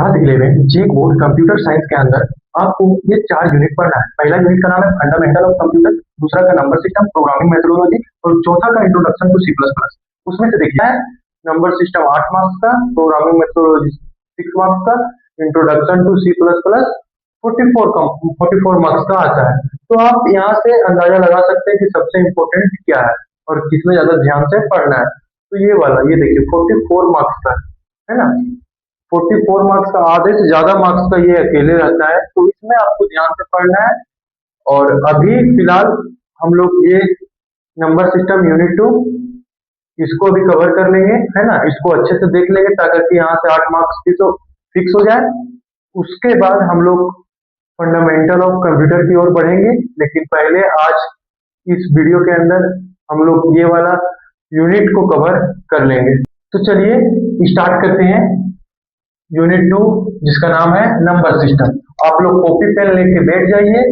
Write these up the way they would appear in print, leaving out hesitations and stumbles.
Class 11 जे board computer science के अंदर आपको ये 4 यूनिट पढ़ना है। पहला यूनिट का नाम है फंडामेंटल ऑफ कंप्यूटर, दूसरा का नंबर सिस्टम, प्रोग्रामिंग मेथोडोलॉजी और चौथा का introduction to C plus plus. उसमें से देखिए नंबर सिस्टम 8 मार्क्स का, प्रोग्रामिंग मेथोडोलॉजी 6 मार्क्स का, introduction to C plus plus 44 marks का आता है। तो आप यहाँ से अंदाजा लगा सकते हैं कि सबसे इम्पोर्टेंट क्या है और किसमें ज्यादा ध्यान से पढ़ना है। तो ये वाला ये देखिए 44 मार्क्स का है ना। 44 मार्क्स का आधे से ज्यादा मार्क्स का ये अकेले रहता है, तो इसमें आपको ध्यान से पढ़ना है। और अभी फिलहाल हम लोग ये नंबर सिस्टम यूनिट 2 इसको भी कवर कर लेंगे, है ना। इसको अच्छे से देख लेंगे ताकि यहाँ से 8 मार्क्स की तो फिक्स हो जाए। उसके बाद हम लोग फंडामेंटल ऑफ कंप्यूटर की ओर बढ़ेंगे, लेकिन पहले आज इस वीडियो के अंदर हम लोग ये वाला यूनिट को कवर कर लेंगे। तो चलिए स्टार्ट करते हैं यूनिट 2 जिसका नाम है नंबर सिस्टम। आप लोग कॉपी पेन लेके बैठ जाइए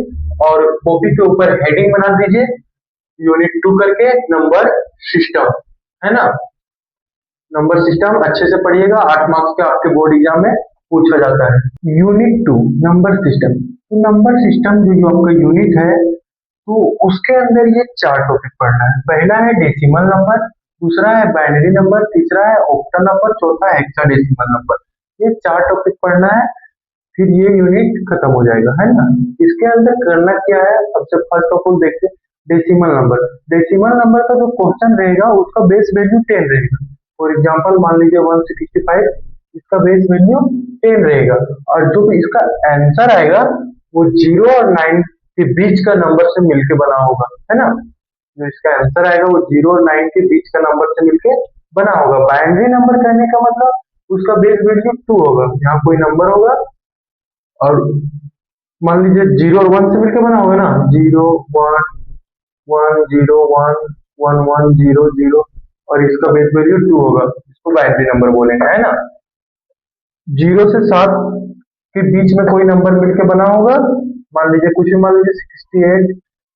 और कॉपी के ऊपर हेडिंग बना दीजिए यूनिट 2 करके नंबर सिस्टम, है ना। नंबर सिस्टम अच्छे से पढ़िएगा, 8 मार्क्स के आपके बोर्ड एग्जाम में पूछा जाता है। Unit 2 number system. तो नंबर सिस्टम जो आपका यूनिट है तो उसके अंदर ये 4 टॉपिक पढ़ना है। पहला है डेसिमल नंबर, दूसरा है बाइनरी नंबर, तीसरा है ऑक्टल नंबर, चौथा है हेक्साडेसिमल नंबर। ये 4 टॉपिक पढ़ना है, फिर ये यूनिट खत्म हो जाएगा, है ना। इसके अंदर करना क्या है, सबसे फर्स्ट ऑफ ऑल देखते हैं डेसिमल नंबर। डेसिमल नंबर का जो क्वेश्चन रहेगा उसका बेस वैल्यू 10 रहेगा। फॉर एग्जांपल मान लीजिए 165, इसका बेस वैल्यू 10 रहेगा और जो भी इसका आंसर आएगा वो 0 और 9 के बीच का नंबर से मिलके बना होगा, है ना। जो इसका आंसर आएगा वो 0 और 9 के बीच का नंबर से मिलके बना होगा। बाइनरी नंबर कहने का मतलब उसका बेस वैल्यू 2 होगा। यहाँ कोई नंबर होगा और मान लीजिए 0 और 1 से मिलकर बना होगा ना, 0 1 1 0 1 1 1 0 0 और इसका बेस वैल्यू 2 होगा। इसको बाइनरी नंबर बोलेंगे, है ना। 0 से 7 के बीच में कोई नंबर मिलकर बना होगा, मान लीजिए कुछ भी मान लीजिए 68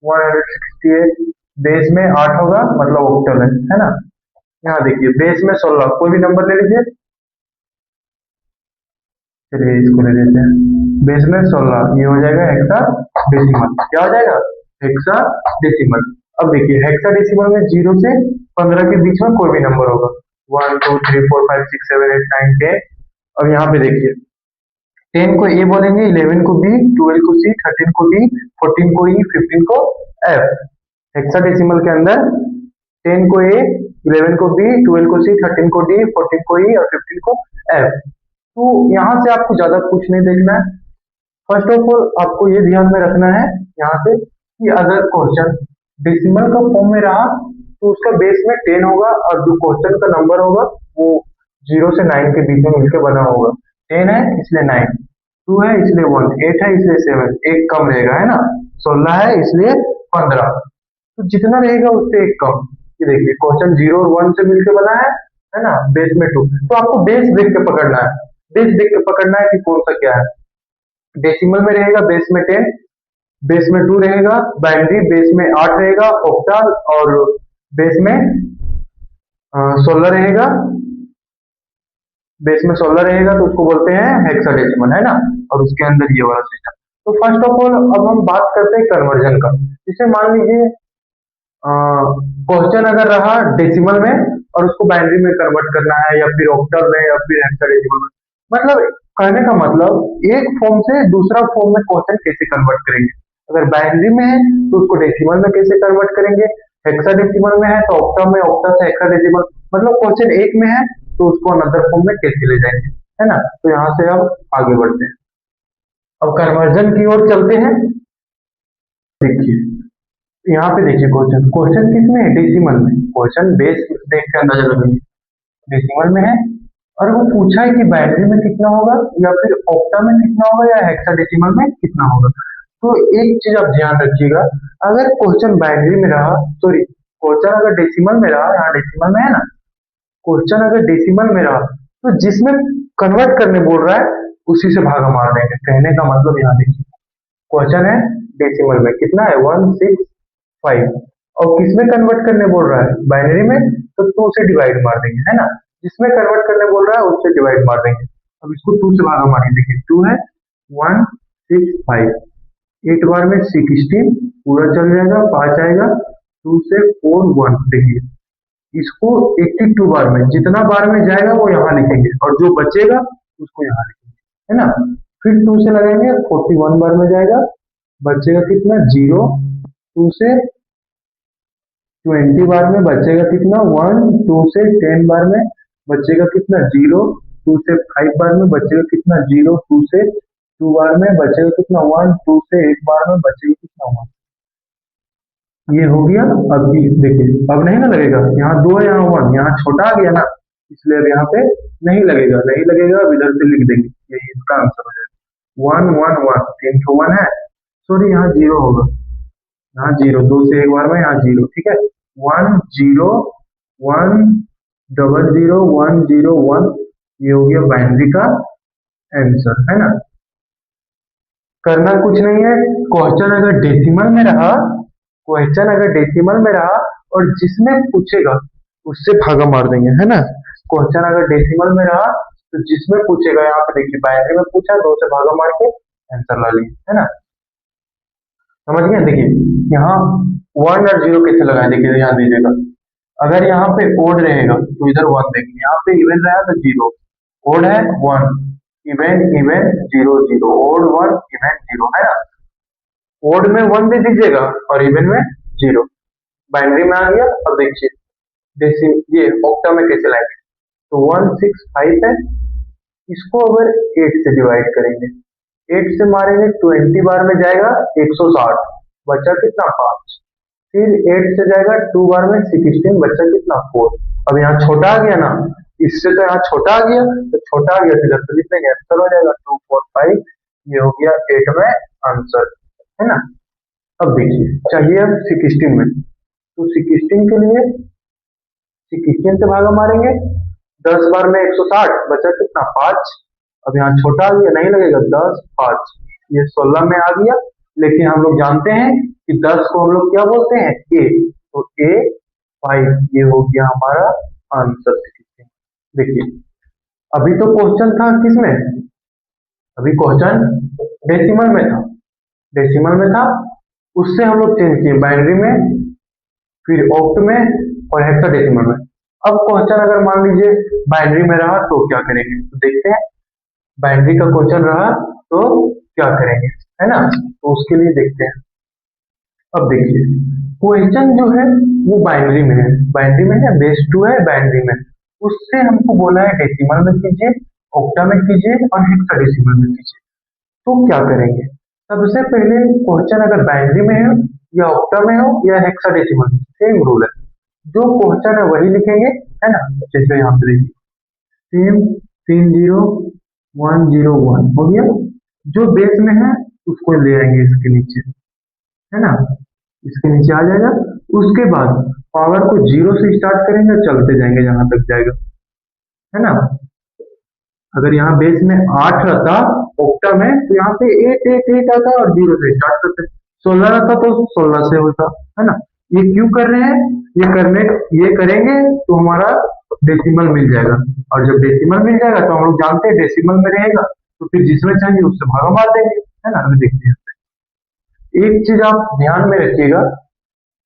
168, बेस में 8 होगा मतलब ऑक्टल है ना। यहाँ देखिए बेस में 16, कोई भी नंबर ले लीजिए, चलिए इसको ले लेते हैं। बेस में 16 ये हो जाएगा हेक्साडेसिमल। क्या हो जाएगा? हेक्साडेसिमल। अब देखिए हेक्साडेसिमल में 0 से 15 के बीच में कोई भी नंबर होगा, 1 2 3 4 5 6 7 8 9 10। अब यहाँ पे देखिए 10 को ए बोलेंगे, 11 को बी, 12 को सी, 13 को डी, 14 को ई, 15 को एफ। हेक्साडेसिमल के अंदर 10 को ए, 11 को बी, 12 को सी, 13 को डी, 14 को ई और 15 को एफ। तो यहाँ से आपको ज्यादा कुछ नहीं देखना है। फर्स्ट ऑफ ऑल आपको ये ध्यान में रखना है यहाँ से कि अगर क्वेश्चन डेसिमल का फॉर्म में रहा तो उसका बेस में 10 होगा और जो क्वेश्चन का नंबर होगा वो 0 से 9 के बीच में मिलकर बना होगा। 10 है इसलिए 9, 2 है इसलिए 1, 8 है इसलिए 7, एक कम रहेगा, है ना। 16 है इसलिए 15, तो जितना रहेगा उससे एक कम। ये देखिए क्वेश्चन 0 और 1 से मिलकर बना है ना, बेस में 2। तो आपको बेस देख के पकड़ना है, बेस देख के पकड़ना है कि कौन सा क्या है। डेसिमल में रहेगा बेस में 10, बेस में 2 रहेगा, बाइनरी बेस में 8 रहेगा, ऑक्टल और बेस में 16 रहेगा। बेस में 16 रहेगा तो उसको बोलते हैं हेक्साडेसिमल, है ना। और उसके अंदर ये वाला सिस्टम। तो फर्स्ट ऑफ ऑल अब हम बात करते हैं कन्वर्जन का। जैसे मान लीजिए क्वेश्चन अगर रहा डेसिमल में और उसको बाइनरी में कन्वर्ट करना है या फिर ऑक्टल में या फिर हेक्साडेसिमल में, मतलब कहने का मतलब एक फॉर्म से दूसरा फॉर्म में क्वेश्चन कैसे कन्वर्ट करेंगे। अगर बाइनरी में है तो उसको डेसिमल में कैसे कन्वर्ट करेंगे, हेक्साडेसिमल में है तो ऑक्टल में, ऑक्टल से हेक्साडेसिमल, मतलब क्वेश्चन एक में है तो उसको अनदर फॉर्म में कैसे ले जाएंगे, है ना। तो यहाँ से अब आगे बढ़ते हैं, अब कन्वर्जन की ओर चलते हैं। देखिए यहाँ पे देखिए क्वेश्चन, क्वेश्चन किसमें है? डेसिमल में। क्वेश्चन बेस देख के अंदाजा लगाइए, डेसिमल में है और वो पूछा है कि बाइनरी में कितना होगा या फिर ऑक्टा में कितना होगा या हेक्साडेसिमल में कितना होगा। तो एक चीज आप ध्यान रखिएगा, अगर क्वेश्चन बाइनरी में रहा, सॉरी क्वेश्चन अगर डेसिमल में रहा, यहाँ डेसिमल में है ना, क्वेश्चन अगर डेसिमल में रहा तो जिसमें कन्वर्ट करने बोल रहा है उसी से भागा मार देंगे। कहने का मतलब यहाँ देखिए क्वेश्चन है डेसिमल में कितना है 165 और किसमें कन्वर्ट करने बोल रहा है? बाइनरी में, तो 2 से डिवाइड मार देंगे, है ना। जिसमें कन्वर्ट करने बोल रहा है उससे डिवाइड मार देंगे। अब इसको 2 से भागा मारिए, देखिए 2 है 1 6 5, 8 बार में 16 पूरा चल जाएगा, 5 आएगा, 2 से 4 1, देखिए इसको 82 बार में जितना बार में जाएगा वो यहाँ लिखेंगे और जो बचेगा उसको यहाँ लिखेंगे, है ना। फिर 2 से लगाएंगे 41 बार में जाएगा, बचेगा कितना 0, 2 से 20 बार में बचेगा कितना 1, 2 से 10 बार में बचेगा कितना 0, 2 से 5 बार में बचेगा कितना 0, 2 से 2 बार में बचेगा कितना 1, 2 से 1 बार में बचेगा कितना 1। ये हो गया। अब देखिए अब नहीं ना लगेगा, यहाँ 2 है यहाँ 1, यहाँ छोटा आ गया ना, इसलिए अब यहाँ पे नहीं लगेगा, नहीं लगेगा, अब इधर से लिख देंगे, यही इसका आंसर हो जाएगा 1 1 1, 3 तो 1 है, सॉरी यहाँ 0 होगा, यहाँ 0, 2 से 1 बार में यहाँ 0, ठीक है 1 0 1 0 0 1 0 1, ये हो गया बाइनरी का आंसर, है ना। करना कुछ नहीं है, क्वेश्चन अगर डेसिमल में रहा, क्वेश्चन अगर डेसिमल में रहा और जिसने पूछेगा उससे भागा मार देंगे, है ना। क्वेश्चन अगर डेसिमल में रहा तो जिसमें पूछेगा, यहाँ पे देखिए बाइनरी में पूछा, 2 से भागा मार के आंसर ला लिए, है ना। समझ गए। देखिए यहाँ 1 और 0 कैसे लगाए, देखिए यहाँ दीजिएगा, अगर यहाँ पे ओड रहेगा तो इधर 1 देंगे, यहाँ पे इवन रहा तो 0, ओड है 1, इवन इवन 0 0, ओड 1 इवन 0, है ना। ओड में 1 दे दीजिएगा और इवन में 0, बाइनरी में आ गया। अब देखिए ये ऑक्टा में कैसे लाएंगे, तो 1 6 5 है, इसको अगर 8 से डिवाइड करेंगे, 8 से मारेंगे 20 बार में जाएगा 160, बचा कितना 5, फिर 8 से जाएगा 2 बार में 16, बचा कितना 4। अब यहाँ छोटा आ गया ना, इससे तो यहाँ छोटा आ गया, तो छोटा आ गया तो इधर से लिख देंगे, आंसर हो जाएगा 2 4 5, ये हो गया 8 में आंसर, है ना। अब देखिए चाहिए अब 16 में, तो 16 के लिए 16 से भागा मारेंगे, 10 बार में 160, बचा कितना 5, अब यहाँ छोटा आ गया, नहीं लगेगा 10 5, ये 16 में आ गया। लेकिन हम लोग जानते हैं कि 10 को हम लोग क्या बोलते हैं, ए, तो ए 5, ये हो गया हमारा आंसर 16। देखिए अभी तो क्वेश्चन था किसमें, अभी क्वेश्चन डेसिमल में था, डेसिमल में था, उससे हम लोग चेंज किए बाइनरी में, फिर ऑक्ट में और हेक्साडेसिमल में। अब क्वेश्चन अगर मान लीजिए बाइनरी में रहा तो क्या करेंगे, तो देखते हैं बाइनरी का क्वेश्चन रहा तो क्या करेंगे, है ना। तो उसके लिए देखते हैं। अब देखिए क्वेश्चन जो है वो बाइनरी में है, बाइनरी में है, बेस 2 है बाइनरी में, उससे हमको बोला है डेसिमल में कीजिए, ऑक्टा में कीजिए और हेक्साडेसिमल में कीजिए। तो क्या करेंगे, सबसे पहले क्वेश्चन अगर बाइनरी में है या ऑक्टा में हो या हेक्साडेसिमल में, सेम रूल है, जो क्वेश्चन है वही लिखेंगे, है ना। जैसे यहाँ पे देखिए सेम 3 0 1 0 1 हो गया, जो बेस में है उसको ले आएंगे इसके नीचे, है ना, इसके नीचे आ जाएगा। उसके बाद पावर को 0 से स्टार्ट करेंगे, चलते जाएंगे जहां तक जाएगा, है ना। अगर यहाँ बेस में 8 रहता ऑक्टा में, तो यहाँ पे 8 8 8 आता और 0 से स्टार्ट करते, 16 रहता तो 16 से होता, है ना। ये क्यों कर रहे हैं, ये करेंगे तो हमारा डेसिमल मिल जाएगा, और जब डेसिमल मिल जाएगा तो हम लोग जानते हैं डेसिमल में रहेगा, तो फिर जिसमें चाहिए उससे भागा मार देंगे, है ना। अभी देखते हैं, एक चीज आप ध्यान में रखिएगा,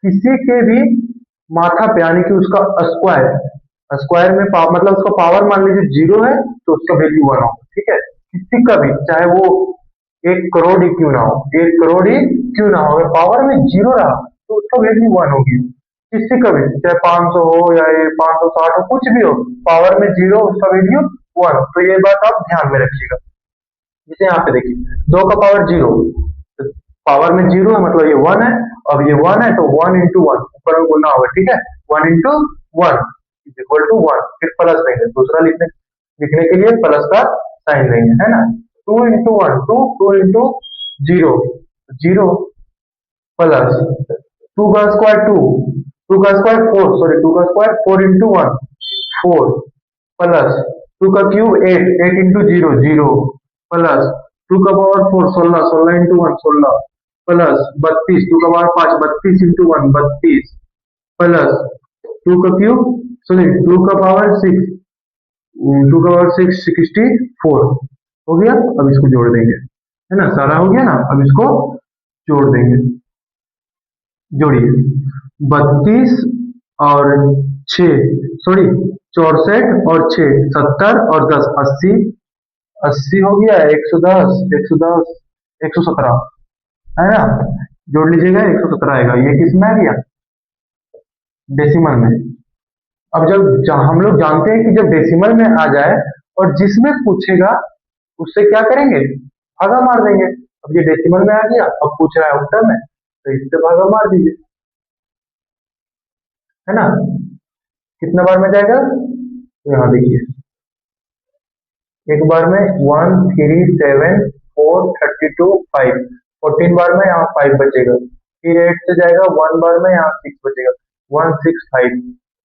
किसी के भी माथा पे यानी कि उसका स्क्वायर, स्क्वायर में मतलब उसका पावर मान लीजिए 0 है तो उसका वैल्यू 1 होगा, ठीक है। किसी का भी चाहे वो 1 करोड़ ही क्यों ना हो, 1 करोड़ ही क्यों ना हो, अगर पावर में 0 रहा तो उसका वैल्यू 1 होगी। किसी का भी चाहे 500 हो या 560 हो, कुछ भी हो, पावर में 0 उसका वैल्यू 1, तो ये बात आप ध्यान में रखिएगा। जैसे यहाँ पे देखिए 2 का पावर 0, तो पावर में 0 है मतलब ये 1 है, अब ये 1 है तो 1 into 1 ऊपर में बोलना होगा, ठीक है, 1 into 1 इज इक्वल टू 1, फिर प्लस देंगे, दूसरा लिखने के लिए प्लस का साइन देंगे, है ना। 2 into 1 2, 2 into 0 0 प्लस 2 का स्क्वायर 2, 2 का स्क्वायर 4, सॉरी 2 का स्क्वायर 4 into 1 4, प्लस 2 का क्यूब 8 8 into 0 0, प्लस 2 का पावर 4 16 16 into 1 16, प्लस 32 2 का पावर 5 32 into 1 32, प्लस 2 का क्यूब सॉरी 2 का पावर 6 टू का पावर 64 हो गया। अब इसको जोड़ देंगे, है ना, सारा हो गया ना। अब इसको जोड़ देंगे, जोड़िए 32 और 6, सॉरी 64 और 6 70 और 10 80, 80 हो गया, 110 110 117, है ना। जोड़ लीजिएगा, 117 आएगा। ये किस में आ गया? डेसिमल में। अब हम लोग जानते हैं कि जब डेसिमल में आ जाए और जिसमें पूछेगा उससे क्या करेंगे? भागा मार देंगे। अब ये डेसिमल में आ गया, अब पूछ रहा है उत्तर में, तो इससे भागा मार दीजिए, है ना। कितना बार में जाएगा? तो यहाँ देखिए, एक बार में 1 3 7 4 32 5, 14 बार में यहाँ 5 बचेगा। फिर 8 से जाएगा 1 बार में, यहाँ 6 बचेगा, 1 6 5।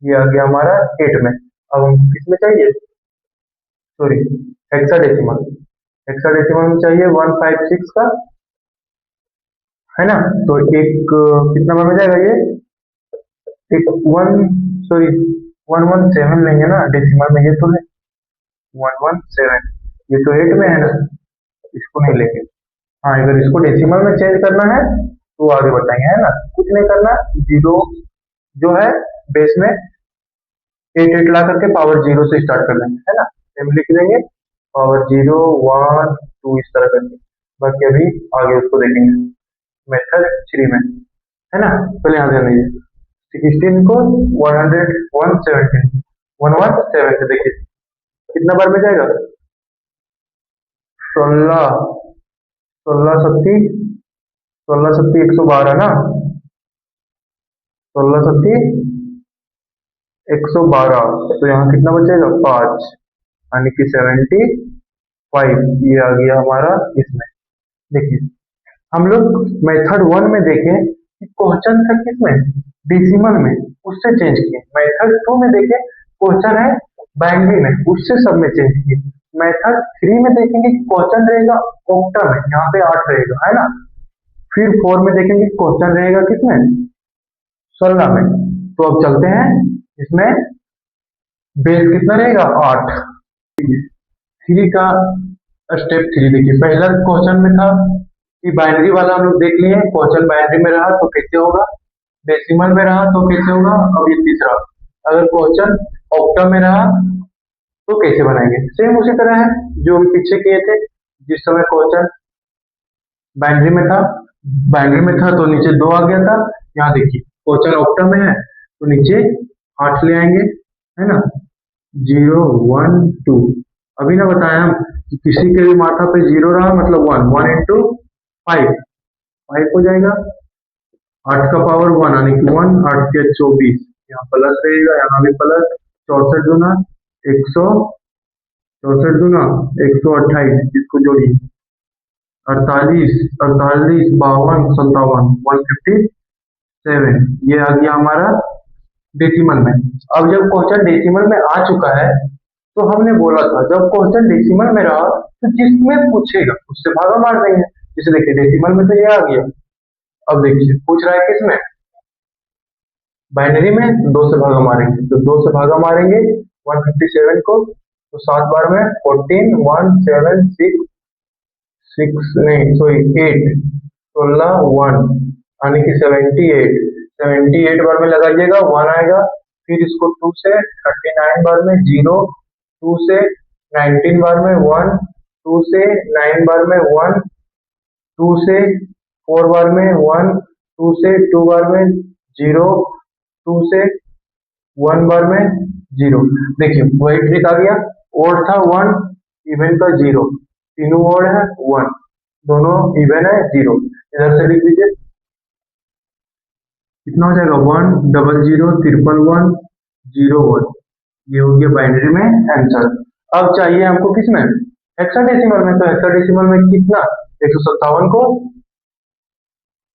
ये आ गया हमारा 8 में। अब हमको किस में चाहिए? Sorry, hexadecimal. हेक्साडेसिमल में चाहिए 156 का, है ना। तो एक कितना बार में जाएगा ये? एक 1, सॉरी 117 लेंगे ना डेसिमल में, ये तो है 117, ये तो 8 में है ना, इसको नहीं लेंगे। हाँ, अगर इसको डेसिमल में चेंज करना है तो आगे बताएंगे, है ना। कुछ नहीं करना, जीरो जो है बेस में 8 8 ला करके पावर जीरो से स्टार्ट कर देंगे, है ना। एम लिख देंगे, पावर जीरो 1 2 इस तरह करके। बाकी अभी आगे उसको देखेंगे मेथड 3 में, है ना। पहले यहाँ ध्यान दीजिए, 16 को 100 117 117 से देखिए कितना बार में जाएगा? 16 16 सत्ती 16 सत्ती 112 ना, 16 सत्ती 112। तो यहाँ कितना बचेगा? 5, यानी कि 75। ये आ गया हमारा इसमें। देखिए, हम लोग मेथड 1 में देखें कि क्वेश्चन था किसमें? डेसिमल में, उससे चेंज किए। मेथड 2 में देखें क्वेश्चन है बाइनरी में, उससे सब में चेंज किए। मेथड 3 में देखेंगे क्वेश्चन रहेगा ऑक्टा में, यहाँ पे 8 रहेगा, है ना। फिर 4 में देखेंगे क्वेश्चन रहेगा किसमें? 16 में। तो अब चलते हैं, इसमें बेस कितना रहेगा? 8। थ्री का स्टेप 3 देखिए, पहला क्वेश्चन में था कि बाइनरी वाला हम लोग देख लिए, क्वेश्चन बाइनरी में रहा तो कैसे होगा, डेसिमल में रहा तो कैसे होगा। अब ये तीसरा, अगर क्वेश्चन ऑक्टा में रहा तो कैसे बनाएंगे। सेम उसी तरह है जो हम पीछे किए थे। जिस समय क्वेश्चन बाइनरी में था तो नीचे 2 आ गया था। यहाँ देखिए क्वेश्चन ऑक्टा में है तो नीचे 8 ले आएंगे, है ना। 0 1 2, अभी ना बताया हम कि किसी के भी माथा पे 0 रहा मतलब 1 1 इंटू 5 5 हो जाएगा। 8 का पावर 1 यानी कि 1, 8 के 24, यहाँ प्लस रहेगा, यहाँ भी प्लस। 64 दूना 100, 64 दूना 128, इसको जोड़िए 48 48 52 57 157। ये आ गया हमारा डेसिमल में। अब जब क्वेश्चन डेसिमल में आ चुका है तो हमने बोला था जब क्वेश्चन डेसिमल में रहा तो जिसमें पूछेगा उससे भागा मार देंगे। जैसे देखिए डेसिमल में तो ये आ गया। अब देखिए पूछ रहा है किसमें? बाइनरी में 2 से भागा मारेंगे, तो 2 से भागा मारेंगे 157 को, तो 7 बार में 14 1 7 6 6 नहीं सॉरी 8 16 1 यानी कि 78 78 बार में लगाइएगा 1 आएगा। फिर इसको 2 से 39 बार में 0, 2 से 19 बार में 1, 2 से 9 बार में 1, 2 से 4 बार में 1, 2 से 2 बार में 0, 2 से 1 बार में 0। देखिए वही ट्रिक आ गया, ओड था 1, इवन का 0, तीनों ओड है 1, दोनों इवन है 0। इधर से लिख दीजिए कितना हो जाएगा 1 0 0 1 1 0 1। ये हो गया बाइनरी में आंसर। अब चाहिए हमको किसमें? हेक्साडेसिमल में। तो हेक्साडेसिमल में कितना? 157 को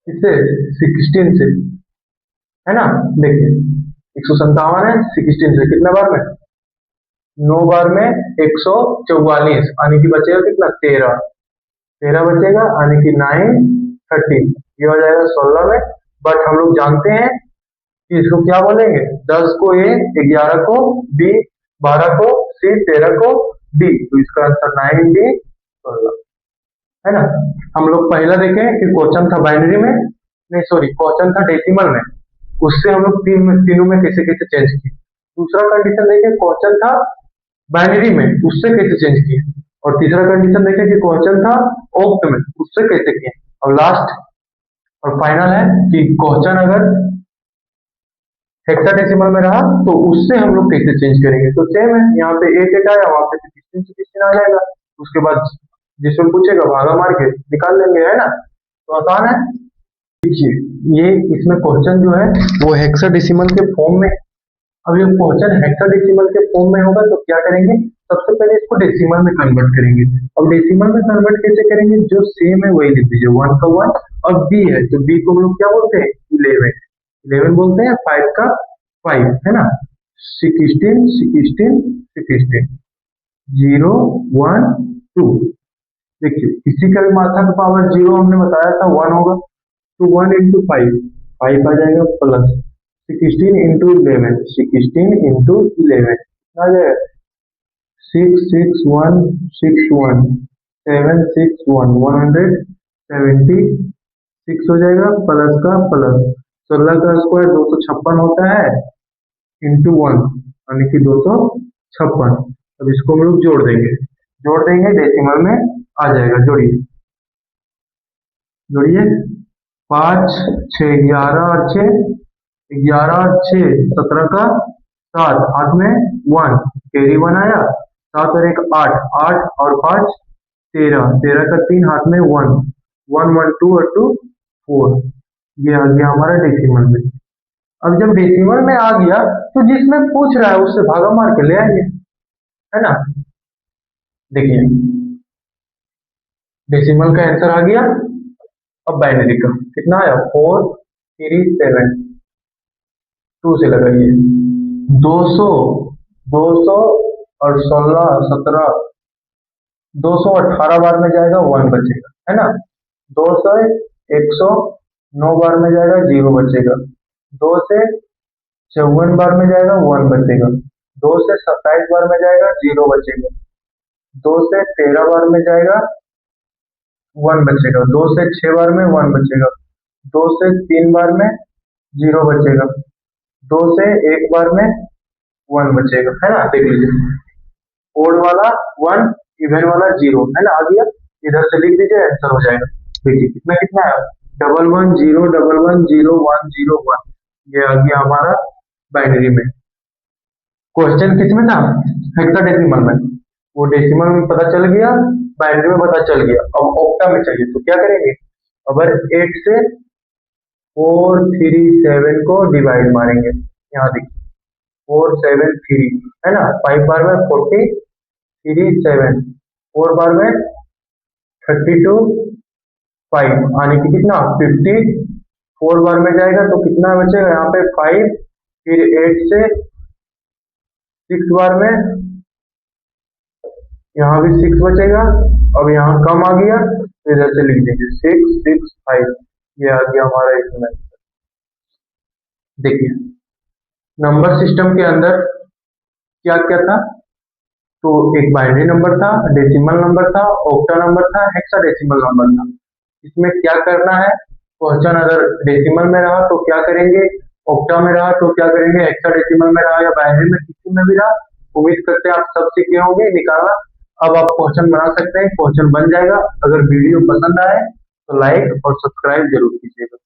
इससे 16 से, है ना। देखिए 157 है 16 से कितना बार में? 9 बार में 144 यानी कि बचेगा कितना? 13 13 बचेगा यानी कि 9 13, ये हो जाएगा 16 में। बट हम लोग जानते हैं कि इसको क्या बोलेंगे? 10 को ए, 11 को बी, 12 को सी 13 को डी, तो इसका आंसर 9D 16 है ना। हम लोग पहला देखें कि क्वेश्चन था बाइनरी में, नहीं सॉरी क्वेश्चन था डेसिमल में, उससे हम लोग तीनों में कैसे कैसे चेंज किए। दूसरा कंडीशन देखें क्वेश्चन था बाइनरी में, उससे कैसे चेंज किए। और तीसरा कंडीशन देखें कि क्वेश्चन था ऑक्ट में, उससे कैसे किए। और लास्ट और फाइनल है कि क्वेश्चन अगर हेक्साडेसिमल में रहा तो उससे हम लोग कैसे चेंज करेंगे। तो सेम है, यहाँ पे 8 आया, वहां पे 16 आ जाएगा। उसके बाद जिसमें पूछेगा भागा मार के निकाल लेंगे, है ना। तो आसान है। देखिए ये इसमें क्वेश्चन जो है वो हेक्साडेसिमल के फॉर्म में। अब ये क्वेश्चन हेक्साडेसिमल के फॉर्म में होगा तो क्या करेंगे, सबसे पहले इसको डेसिमल में कन्वर्ट करेंगे। अब डेसिमल में कन्वर्ट कैसे करेंगे, जो सेम है वही लिख दीजिए, 1 का 1 और बी है तो बी को हम लोग क्या बोलते हैं, 11 बोलते हैं, 5 का 5 है ना, 16 16 16 0 1 2। देखिए किसी का भी माथा का पावर 0 हमने बताया था 1 होगा, तो 1 इंटू 5 आ जाएगा, प्लस 16 इंटू 11 16 इंटू 11 आ जाएगा 6 6 1 6 1 7 6 1 176 हो जाएगा, प्लस का प्लस 16 का स्क्वायर 256 होता है, इंटू 1 यानी कि 256। अब इसको हम लोग जोड़ देंगे डेसिमल में आ जाएगा। जोड़िए 5 6 11 और 6 11 और 6 17 का 7, हाथ में 1 कैरी 1 आया, 7 और 1 8 8 और 5 13 13 का 3, हाथ में 1 1 1 2 और 2 4। ये आ गया हमारा डेसिमल में। अब जब डेसिमल में आ गया तो जिसमें पूछ रहा है उससे भागा मार के ले आएंगे, है ना। देखिए डेसिमल का आंसर आ गया। अब बाइनरी का कितना आया, 4 3 7 2 से लगाइए 200 200 और 16 17 218 बार में जाएगा, 1 बचेगा, है ना। 2 से 109 बार में जाएगा, 0 बचेगा। 2 से 54 बार में जाएगा, 1 बचेगा। 2 से 27 बार में जाएगा, 0 बचेगा। 2 से 13 बार में जाएगा, 1 बचेगा। 2 से 6 बार में 1 बचेगा। 2 से 3 बार में 0 बचेगा। 2 से 1 बार में 1 बचेगा, है ना। देख लीजिए ओड वाला 1, इवन वाला 0, है ना। आ गया, इधर से लिख दीजिए, आंसर हो जाएगा। देखिए कितना कितना है, 1 1 0 1 1 0 1 0 1। ये आ गया हमारा बाइनरी में। क्वेश्चन किसमें था, हेक्साडेसिमल में। वो डेसिमल में पता चल गया, बाइनरी में पता चल गया। अब ऑक्टा में चाहिए तो क्या करेंगे, अगर 8 से 4 3 7 को डिवाइड मारेंगे, यहाँ देखिए 4 7 3 है ना, 5 बार में 40 3 7 4 बार में 32 5 आने की कितना 50, 4 बार में जाएगा तो कितना बचेगा यहाँ पे 5, फिर 8 से 6 बार में यहाँ भी 6 बचेगा। अब यहाँ कम आ गया तो इधर से लिख देंगे 6 6 5। ये आ गया हमारा इसमें। देखिए नंबर सिस्टम के अंदर क्या क्या था, तो एक बाइनरी नंबर था, डेसिमल नंबर था, ऑक्टा नंबर था, हेक्साडेसिमल नंबर था। इसमें क्या करना है, क्वेश्चन अगर डेसिमल में रहा तो क्या करेंगे, ऑक्टा में रहा तो क्या करेंगे, हेक्साडेसिमल में रहा या बाइनरी में किसी में भी रहा। उम्मीद करते हैं आप सब सीखे होंगे निकालना। अब आप क्वेश्चन बना सकते हैं, क्वेश्चन बन जाएगा। अगर वीडियो पसंद आए तो लाइक और सब्सक्राइब जरूर कीजिएगा।